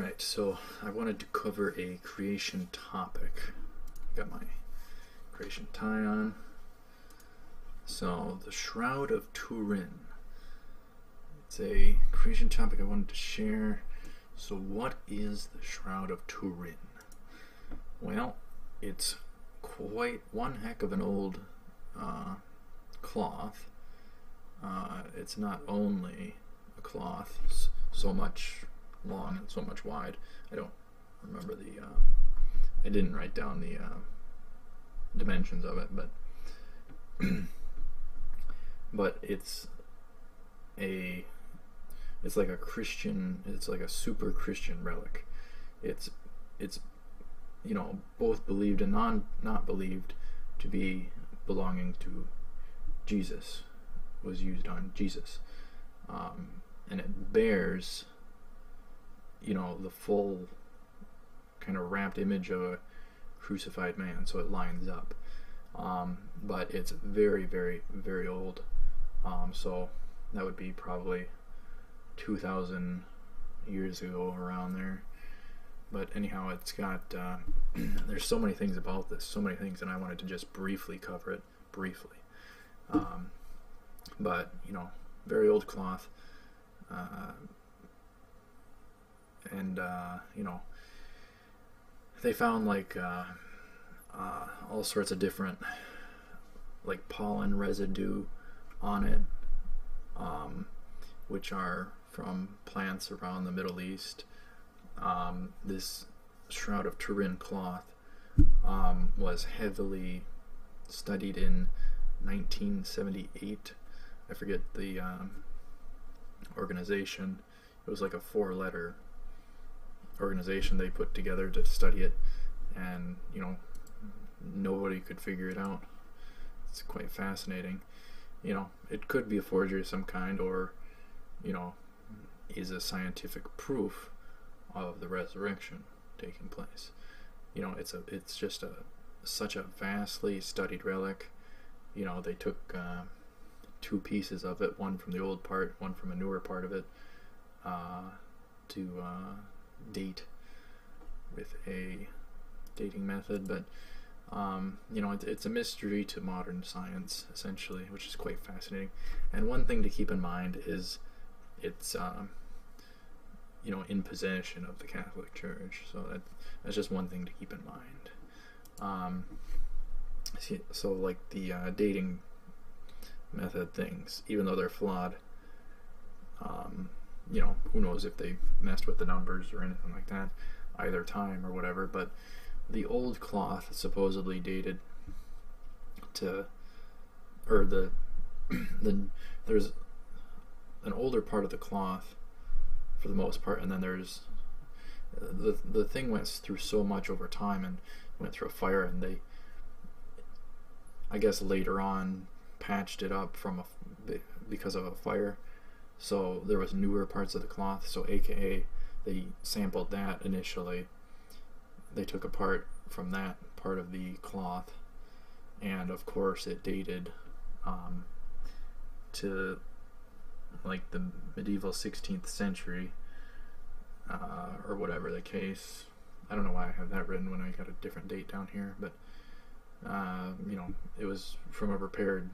Alright, so I wanted to cover a creation topic. Got my creation tie on. So, the Shroud of Turin. It's a creation topic I wanted to share. So what is the Shroud of Turin? Well, it's quite one heck of an old cloth. It's not only a cloth, so much long and so much wide. I don't remember the I didn't write down the dimensions of it, but but it's like a Christian, it's like a super Christian relic. It's you know, both believed and not believed to be belonging to Jesus, was used on Jesus, and it bears, you know, the full kind of wrapped image of a crucified man, so it lines up, but it's very, very, very old, so that would be probably 2,000 years ago, around there. But anyhow, it's got there's so many things about this, so many things, and I wanted to just briefly cover it briefly. But you know, very old cloth, and you know, they found like all sorts of different like pollen residue on it, which are from plants around the Middle East. This Shroud of Turin cloth was heavily studied in 1978. I forget the organization. It was like a 4-letter organization they put together to study it, and you know, nobody could figure it out. It's quite fascinating. You know, it could be a forgery of some kind, or you know, is a scientific proof of the resurrection taking place. You know, it's just such a vastly studied relic. You know, they took 2 pieces of it, one from the old part, one from a newer part of it, to date with a dating method. But you know, it's a mystery to modern science, essentially, which is quite fascinating. And one thing to keep in mind is it's you know, in possession of the Catholic Church, so that's just one thing to keep in mind. So like the dating method things, even though they're flawed, you know, who knows if they messed with the numbers or anything like that, either time or whatever. But the old cloth supposedly dated to, or there's an older part of the cloth for the most part, and then there's the thing went through so much over time and went through a fire, and they, I guess later on, patched it up because of a fire. So there was newer parts of the cloth, so aka they sampled that initially. They took a part from that part of the cloth, and of course it dated to like the medieval 16th century, or whatever the case. I don't know why I have that written when I got a different date down here, but you know, it was from a repaired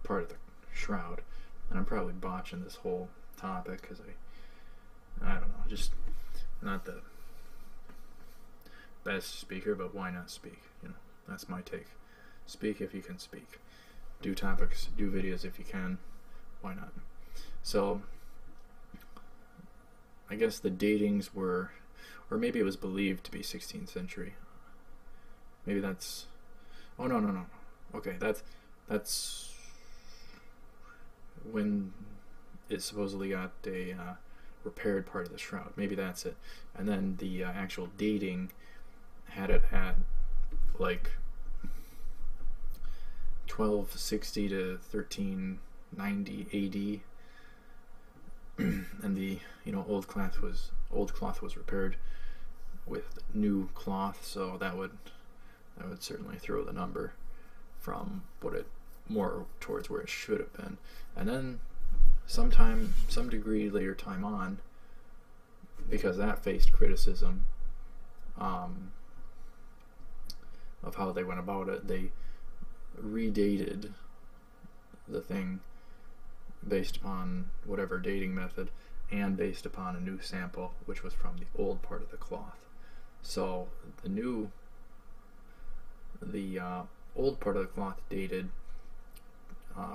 part of the shroud. And I'm probably botching this whole topic because I don't know, just not the best speaker, but why not speak? You know, that's my take. Speak if you can speak. Do topics, do videos if you can. Why not? So I guess the datings were, or maybe it was believed to be 16th century. Maybe that's, oh no. Okay, that's when it supposedly got a repaired part of the shroud. Maybe that's it. And then the actual dating had it at like 1260 to 1390 AD. And the, you know, old cloth was repaired with new cloth, so that would certainly throw the number from what it more towards where it should have been. And then some degree later time on, because that faced criticism of how they went about it. They redated the thing based upon whatever dating method, and based upon a new sample, which was from the old part of the cloth. So the old part of the cloth dated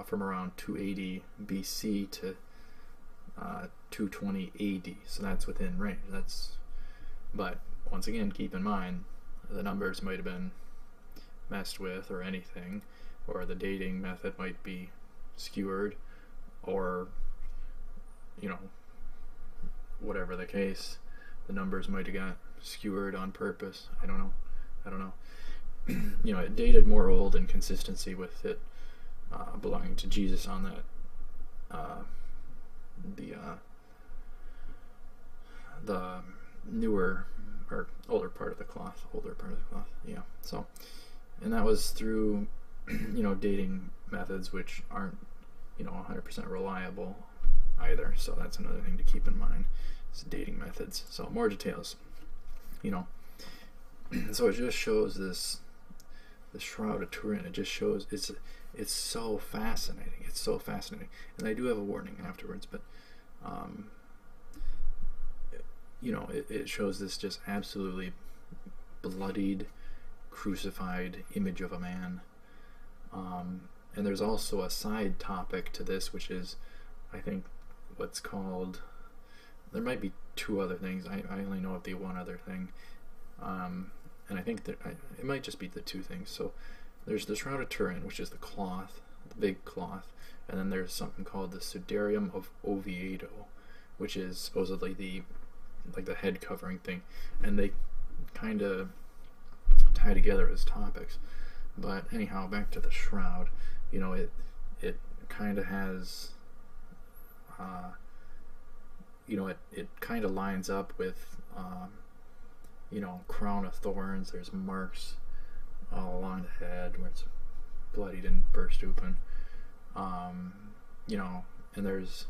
from around 280 BC to 220 AD. So that's within range. But once again, keep in mind the numbers might have been messed with, or anything, or the dating method might be skewered, or whatever the case, the numbers might have got skewered on purpose. I don't know. It dated more old in consistency with it belonging to Jesus on that the newer or older part of the cloth. Yeah. So, and that was through dating methods which aren't 100% reliable either. So that's another thing to keep in mind. It's dating methods. So more details. So it just shows the Shroud of Turin. It just shows it's so fascinating. It's so fascinating. And I do have a warning afterwards, but it shows this just absolutely bloodied, crucified image of a man. And there's also a side topic to this, which is, I think, what's called, there might be two other things. I only know of the one other thing. And I think that it might just be the two things. So there's the Shroud of Turin, which is the cloth, the big cloth, and then there's something called the Sudarium of Oviedo, which is supposedly the head covering thing, and they kind of tie together as topics. But anyhow, back to the shroud. It kind of has it kind of lines up with crown of thorns. There's marks all along the head where it's bloodied and burst open. And there's,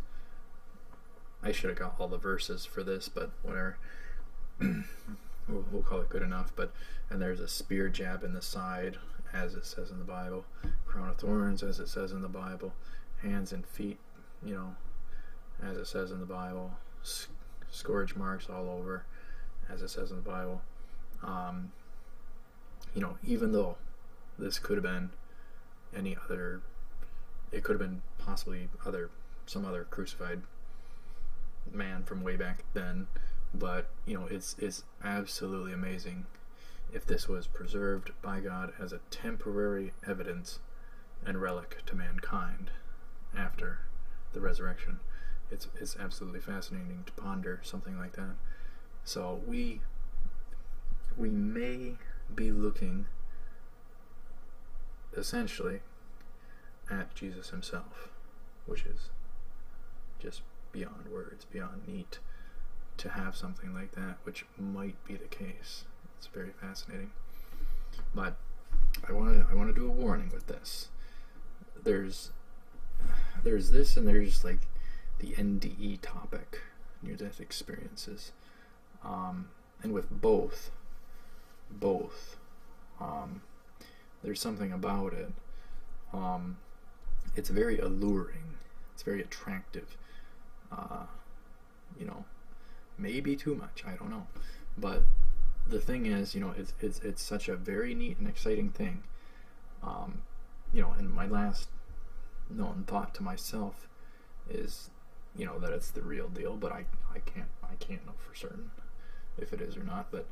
I should have got all the verses for this, but whatever. we'll call it good enough. And there's a spear jab in the side, as it says in the Bible. Crown of thorns, as it says in the Bible. Hands and feet, as it says in the Bible. Scourge marks all over, as it says in the Bible. Even though this could have been any other, it could have been possibly some other crucified man from way back then, but it's absolutely amazing if this was preserved by God as a temporary evidence and relic to mankind after the resurrection. It's absolutely fascinating to ponder something like that. So we may be looking essentially at Jesus himself, which is just beyond words, beyond neat to have something like that, which might be the case. It's very fascinating. But I want to do a warning with this. There's this, and there's like the NDE topic, near-death experiences, and with both, there's something about it. It's very alluring. It's very attractive. Maybe too much. I don't know. But the thing is, it's such a very neat and exciting thing. And my last known thought to myself is, that it's the real deal. But I can't know for certain if it is or not. But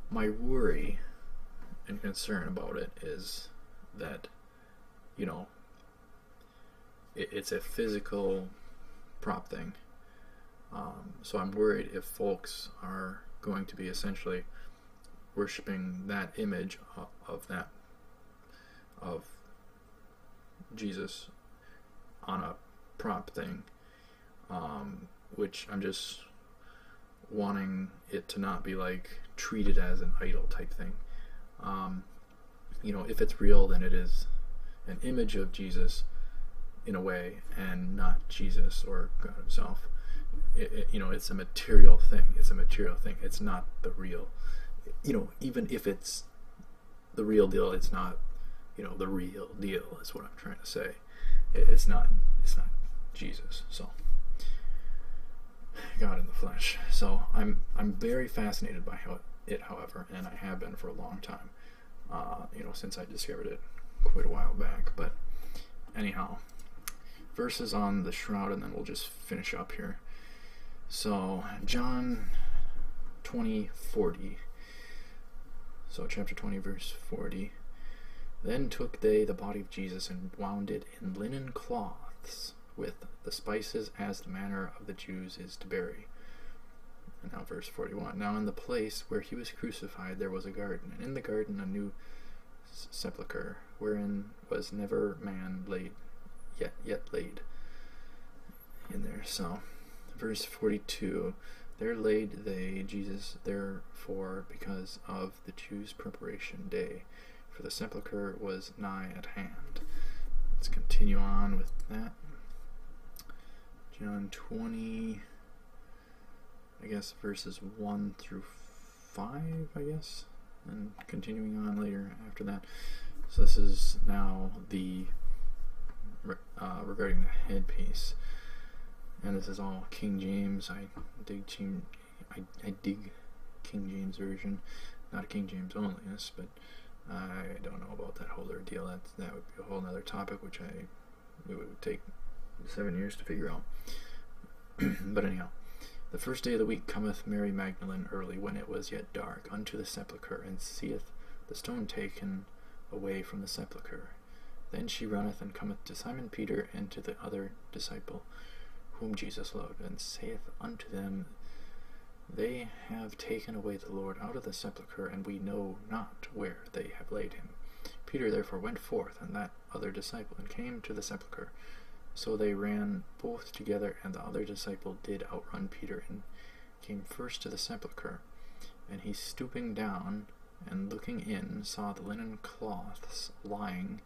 my worry and concern about it is that, it's a physical prop thing. So I'm worried if folks are going to be essentially worshiping that image of Jesus on a prop thing, which I'm just wanting it to not be like treated as an idol type thing. If it's real, then it is an image of Jesus in a way, and not Jesus or God himself. it's a material thing. It's a material thing. It's not the real. Even if it's the real deal, it's not, the real deal is what I'm trying to say. It's not Jesus. So God in the flesh. So I'm very fascinated by it, however, and I have been for a long time. Since I discovered it quite a while back. But anyhow, verses on the shroud, and then we'll just finish up here. So John 20:40. So chapter 20, verse 40. Then took they the body of Jesus and wound it in linen cloths with the spices, as the manner of the Jews is to bury. And now verse 41. Now in the place where he was crucified there was a garden, and in the garden a new sepulchre, wherein was never man laid, yet laid in there. So verse 42. There laid they Jesus therefore because of the Jews' preparation day, for the sepulchre was nigh at hand. Let's continue on with that. John 20, I guess verses 1 through 5, I guess, and continuing on later after that. So this is now the regarding the headpiece, and this is all King James. I dig King James version, not a King James onlyness, but I don't know about that whole ordeal. That would be a whole other topic, which it would take 7 years to figure out. But anyhow, the first day of the week cometh Mary Magdalene early, when it was yet dark, unto the sepulchre, and seeth the stone taken away from the sepulchre. Then she runneth and cometh to Simon Peter and to the other disciple, whom Jesus loved, and saith unto them, They have taken away the Lord out of the sepulchre, and we know not where they have laid him. Peter therefore went forth, and that other disciple, and came to the sepulchre. So they ran both together, and the other disciple did outrun Peter, and came first to the sepulchre. And he, stooping down and looking in, saw the linen cloths lying,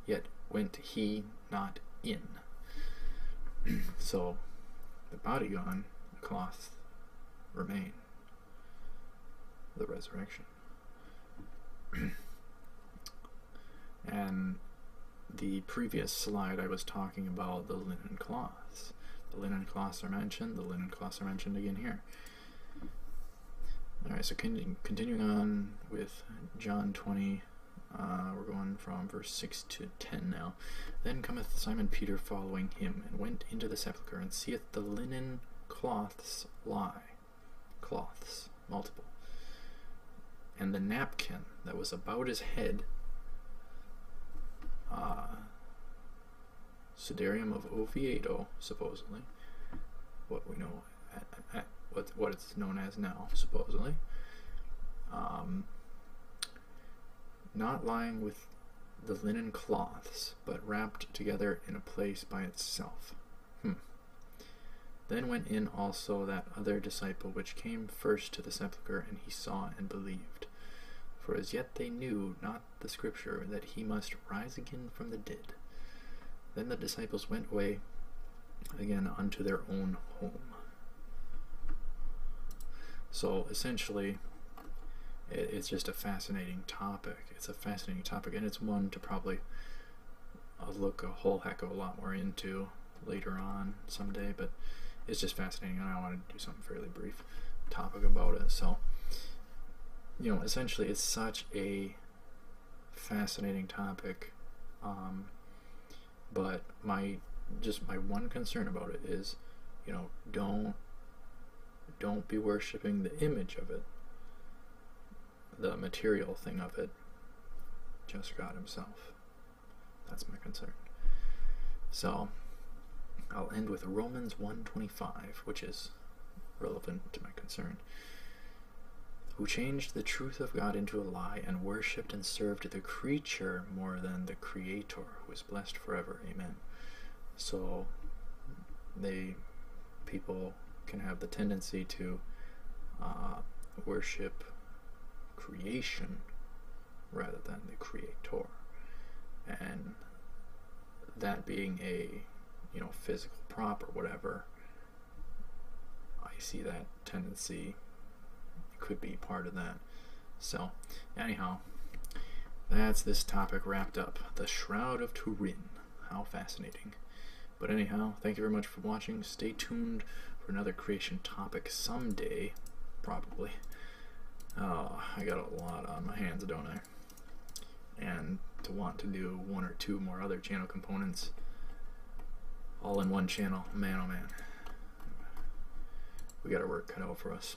yet went he not in. So the body gone, the cloths remain. The resurrection. And the previous slide I was talking about the linen cloths. The linen cloths are mentioned. The linen cloths are mentioned again here. Alright, so continuing on with John 20, we're going from verse 6 to 10 now. Then cometh Simon Peter following him, and went into the sepulchre, and seeth the linen cloths lie. Cloths, multiple. And the napkin that was about his head, Sudarium of Oviedo, supposedly, what we know, what it's known as now, supposedly, not lying with the linen cloths, but wrapped together in a place by itself. Then went in also that other disciple which came first to the sepulchre, and he saw and believed. For as yet they knew not the scripture, that he must rise again from the dead. Then the disciples went away again unto their own home. So essentially, it's just a fascinating topic. It's a fascinating topic, and it's one to probably look a whole heck of a lot more into later on someday, but it's just fascinating, and I want to do something fairly brief topic about it. So, essentially it's such a fascinating topic, but my one concern about it is, don't be worshiping the image of it, the material thing of it, just God himself. That's my concern. So I'll end with Romans 1:25, which is relevant to my concern. Who changed the truth of God into a lie, and worshipped and served the creature more than the Creator, who is blessed forever. Amen. So people can have the tendency to worship creation rather than the Creator, and that being a physical prop or whatever, I see that tendency could be part of that. So, anyhow, that's this topic wrapped up. The Shroud of Turin. How fascinating. But anyhow, thank you very much for watching. Stay tuned for another creation topic someday, probably. Oh, I got a lot on my hands, don't I? And to want to do one or two more other channel components all in one channel, man oh man. We got our work cut out for us.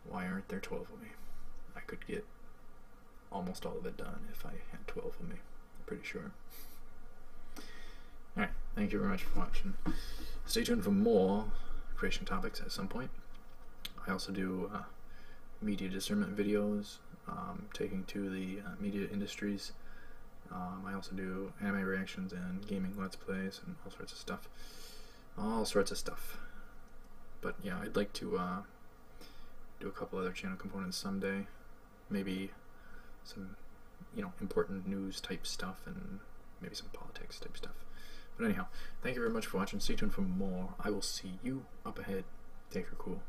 Why aren't there 12 of me? I could get almost all of it done if I had 12 of me, I'm pretty sure. Alright, thank you very much for watching. Stay tuned for more creation topics at some point. I also do media discernment videos, taking to the media industries. I also do anime reactions and gaming let's plays and all sorts of stuff. All sorts of stuff. But yeah, I'd like to do a couple other channel components someday. Maybe some, important news type stuff and maybe some politics type stuff. But anyhow, thank you very much for watching. Stay tuned for more. I will see you up ahead. Take care, cool.